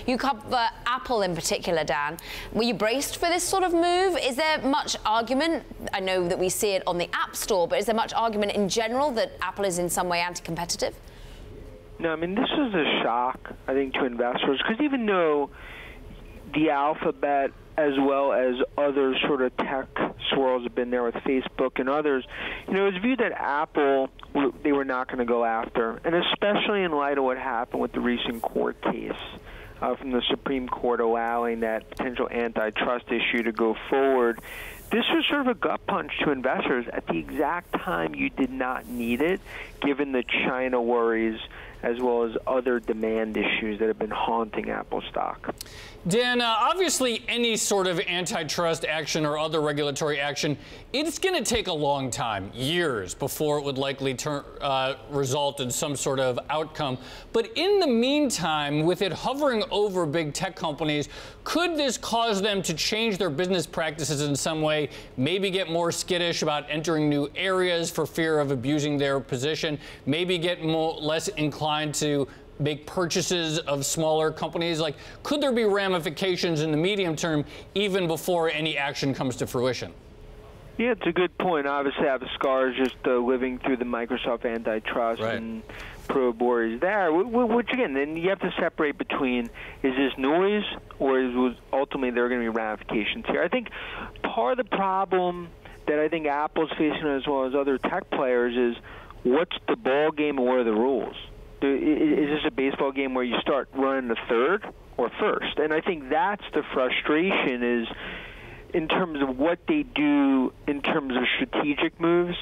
You cover Apple in particular, Dan. Were you braced for this sort of move? Is there much argument? I know that we see it on the App Store, but is there much argument in general that Apple is in some way anti-competitive? No, I mean, this is a shock, I think, to investors, because even though the Alphabet as well as other sort of tech swirls have been there with Facebook and others, it was viewed that Apple, they were not going to go after, and especially in light of what happened with the recent court case from the Supreme Court allowing that potential antitrust issue to go forward. This was sort of a gut punch to investors at the exact time you did not need it, given the China worries as well as other demand issues that have been haunting Apple stock. Dan, obviously any sort of antitrust action or other regulatory action, it's going to take a long time, years, before it would likely result in some sort of outcome. But in the meantime, with it hovering over big tech companies, could this cause them to change their business practices in some way, maybe get more skittish about entering new areas for fear of abusing their position, maybe get less inclined to make purchases of smaller companies? Like, could there be ramifications in the medium term even before any action comes to fruition? Yeah, it's a good point. Obviously, I have scars just living through the Microsoft antitrust and probe worries there, which, again, then you have to separate between, is this noise or is ultimately there are going to be ramifications here? I think part of the problem that I think Apple's facing as well as other tech players is what's the ball game and what are the rules? Is this a baseball game where you start running the third or first? And I think that's the frustration is in terms of what they do in terms of strategic moves.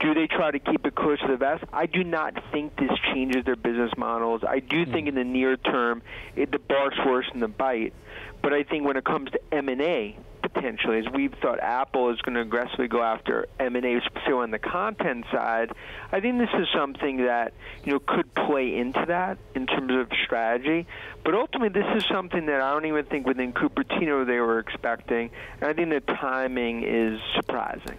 Do they try to keep it close to the vest? I do not think this changes their business models. I do think in the near term, the bark's worse than the bite. But I think when it comes to M&A, potentially, as we've thought Apple is going to aggressively go after M&A, specifically on the content side, I think this is something that could play into that in terms of strategy. But ultimately, this is something that I don't even think within Cupertino they were expecting, and I think the timing is surprising.